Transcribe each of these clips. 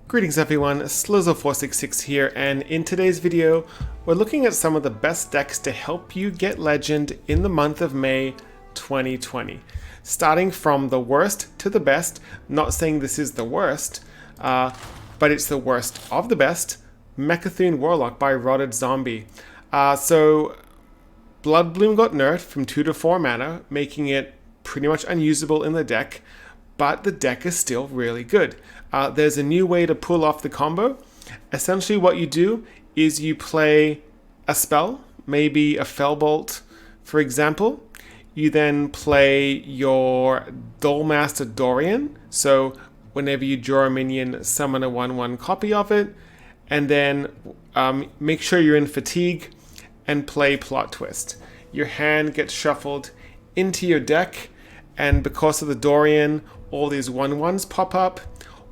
Greetings everyone, Slizzle466 here, and in today's video we're looking at some of the best decks to help you get legend in the month of May 2020. Starting from the worst to the best, not saying this is the worst, but it's the worst of the best, Mecha'thun Warlock by Rotted Zombie. So Blood Bloom got nerfed from 2 to 4 mana, making it pretty much unusable in the deck, but the deck is still really good. There's a new way to pull off the combo. Essentially what you do is you play a spell, maybe a Fellbolt, for example. You then play your Duelmaster Dorian, so whenever you draw a minion, summon a 1/1 copy of it, and then make sure you're in Fatigue and play Plot Twist. Your hand gets shuffled into your deck, and because of the Dorian, all these 1/1s pop up.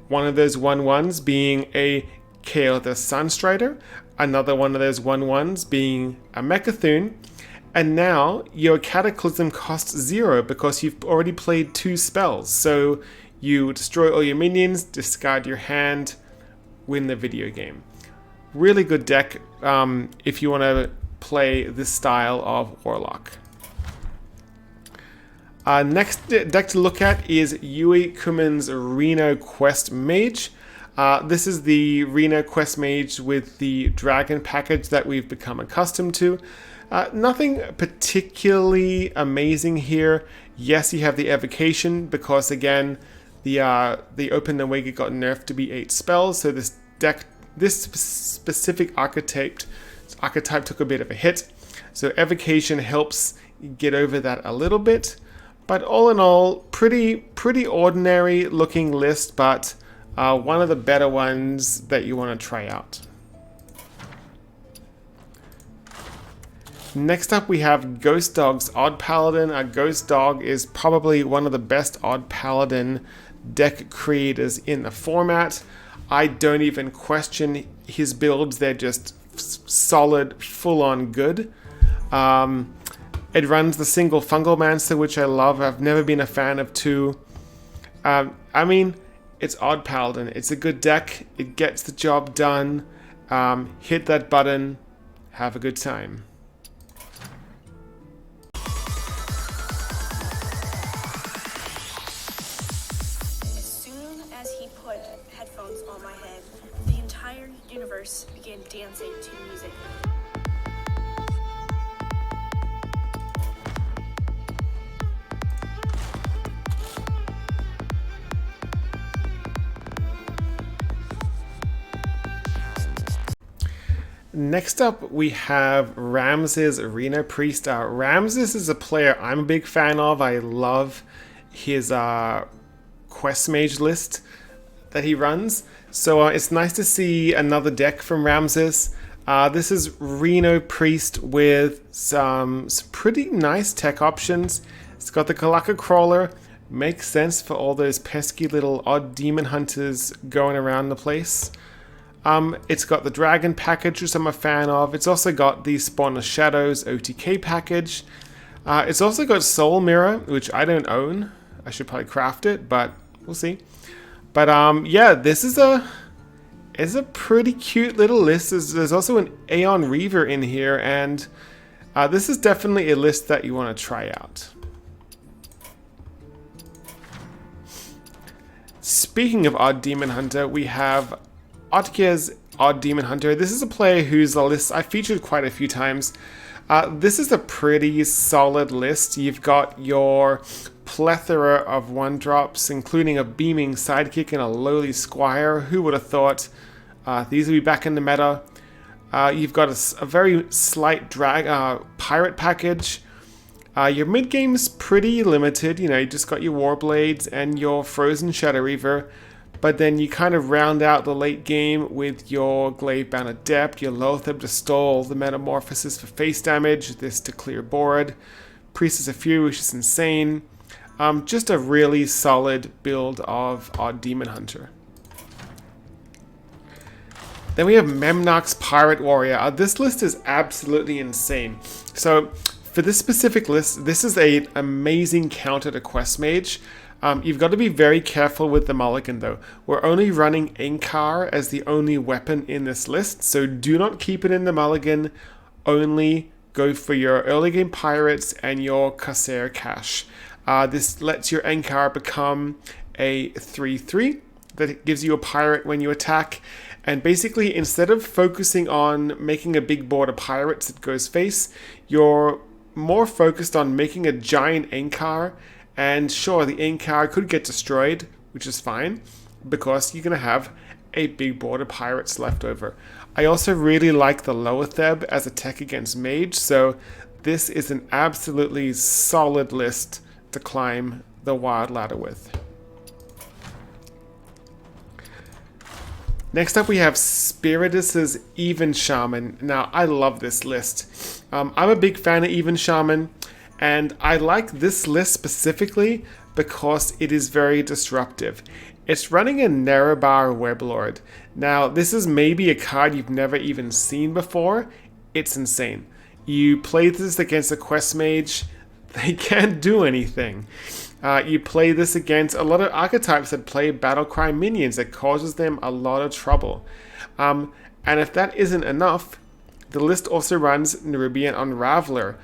One of those 1/1s being a Kael'thas Sunstrider, another one of those 1/1s being a Mecha'thun, and now your Cataclysm costs 0 because you've already played 2 spells. So you destroy all your minions, discard your hand, win the video game. Really good deck if you want to play this style of Warlock. Next deck to look at is Yui Kumin's Reno Quest Mage. This is the Reno Quest Mage with the Dragon package that we've become accustomed to. Nothing particularly amazing here. Yes, you have the Evocation because again, the Open Awake got nerfed to be 8 spells. So this deck, this specific archetype took a bit of a hit. So Evocation helps get over that a little bit. But all in all, pretty ordinary looking list, but one of the better ones that you want to try out. Next up we have Ghost Dog's Odd Paladin. Ghost Dog is probably one of the best Odd Paladin deck creators in the format. I don't even question his builds, they're just solid, full-on good. It runs the single Fungalmancer, which I love. I've never been a fan of 2. I mean, it's Odd Paladin. It's a good deck. It gets the job done. Hit that button. Have a good time. As soon as he put headphones on my head, the entire universe began dancing to music. Next up, we have Ramses Reno Priest. Ramses is a player I'm a big fan of. I love his Quest Mage list that he runs. So it's nice to see another deck from Ramses. This is Reno Priest with some pretty nice tech options. It's got the Kalaka Crawler. Makes sense for all those pesky little odd demon hunters going around the place. It's got the Dragon package, which I'm a fan of. It's also got the Spawn of Shadows OTK package. It's also got Soul Mirror, which I don't own. I should probably craft it, but we'll see. But yeah, this is a pretty cute little list. There's also an Aeon Reaver in here, and this is definitely a list that you want to try out. Speaking of Odd Demon Hunter, we have AtHBAuTCA's Odd Demon Hunter. This is a player whose list I featured quite a few times. This is a pretty solid list. You've got your plethora of 1-drops, including a Beaming Sidekick and a Lowly Squire. Who would have thought these would be back in the meta? You've got a very slight pirate package. Your mid game's pretty limited. You know, you just got your Warblades and your Frozen Shadow Reaver. But then you kind of round out the late game with your Glavebound Adept, your Loatheb to Stall, the Metamorphosis for face damage, this to clear board, Priestess of Fury, which is insane. Just a really solid build of Odd Demon Hunter. Then we have Memnock's Pirate Warrior. This list is absolutely insane. So for this specific list, this is an amazing counter to Quest Mage. You've got to be very careful with the mulligan though. We're only running Inkar as the only weapon in this list, so do not keep it in the mulligan. Only go for your early game pirates and your Corsair cache. This lets your Inkar become a 3/3 that gives you a pirate when you attack. And basically, instead of focusing on making a big board of pirates that goes face, you're more focused on making a giant Inkar. And sure, the Inkar could get destroyed, which is fine, because you're going to have a big board of pirates left over. I also really like the lower Theb as a tech against Mage, so this is an absolutely solid list to climb the wild ladder with. Next up we have Spiritus's Even Shaman. Now I love this list. I'm a big fan of Even Shaman, and I like this list specifically because it is very disruptive. It's running a Nerebar Weblord. Now this is maybe a card you've never even seen before. It's insane. You play this against a Quest Mage, they can't do anything. You play this against a lot of archetypes that play Battlecry minions that causes them a lot of trouble. And if that isn't enough, the list also runs Nerubian Unraveler.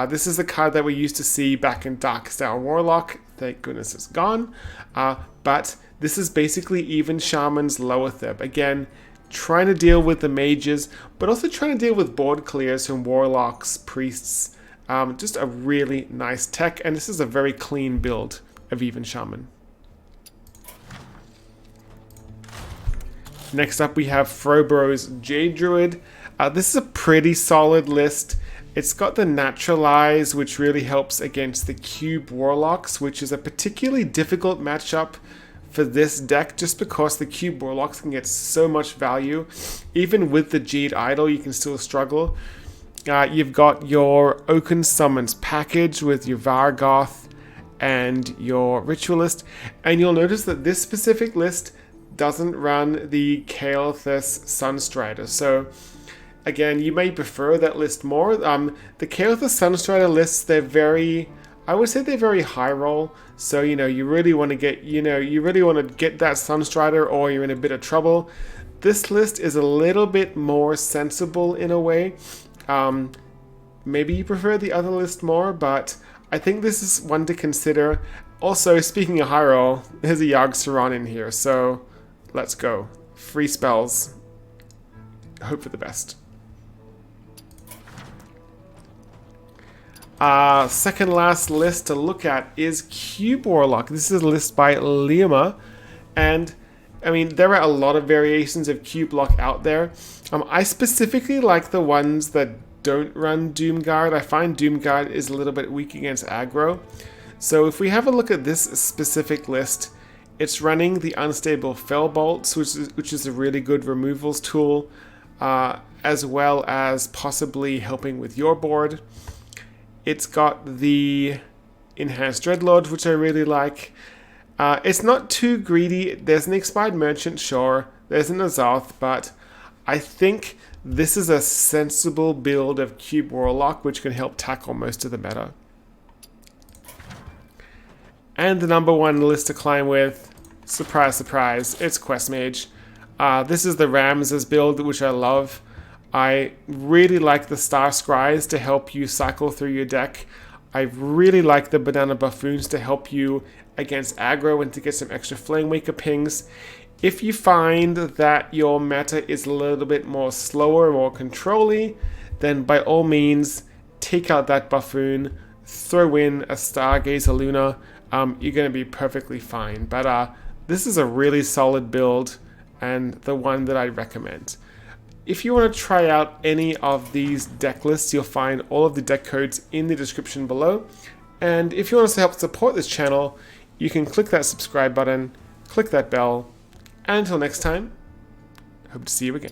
This is a card that we used to see back in Darkstar Warlock. Thank goodness it's gone. But this is basically Even Shaman's lower Theb. Again, trying to deal with the mages, but also trying to deal with board clears from warlocks, priests. Just a really nice tech, and this is a very clean build of Even Shaman. Next up we have Frobro's Jade Druid. This is a pretty solid list. It's got the Naturalize, which really helps against the Cube Warlocks, which is a particularly difficult matchup for this deck just because the Cube Warlocks can get so much value. Even with the Jade Idol, you can still struggle. You've got your Oaken Summons package with your Vargoth and your Ritualist, and you'll notice that this specific list doesn't run the Kael'thas Sunstrider. So again, you may prefer that list more. The Kael'thas Sunstrider lists, I would say they're very high roll. So you really want to get that Sunstrider, or you're in a bit of trouble. This list is a little bit more sensible in a way. Maybe you prefer the other list more, but I think this is one to consider. Also, speaking of high roll, there's a Yogg-Saron in here, so let's go. Free spells. Hope for the best. Second last list to look at is Cube Warlock. This is a list by Lima, and I mean, there are a lot of variations of Cube Block out there. I specifically like the ones that don't run Doomguard. I find Doomguard is a little bit weak against aggro. So if we have a look at this specific list, it's running the Unstable Fellbolts, which is a really good removals tool, as well as possibly helping with your board. It's got the Enhanced Dreadlord, which I really like. It's not too greedy. There's an Expired Merchant, sure. There's an Azoth, but I think this is a sensible build of Cube Warlock, which can help tackle most of the meta. And the number one list to climb with, surprise, surprise, it's Quest Mage. This is the Ramses build, which I love. I really like the Star Scries to help you cycle through your deck. I really like the Banana Buffoons to help you against aggro and to get some extra Flamewaker pings. If you find that your meta is a little bit more slower, more control-y, then by all means, take out that Buffoon, throw in a Stargazer Luna. You're going to be perfectly fine. But this is a really solid build, and the one that I recommend. If you want to try out any of these deck lists, you'll find all of the deck codes in the description below. And if you want us to help support this channel, you can click that subscribe button, click that bell, and until next time, hope to see you again.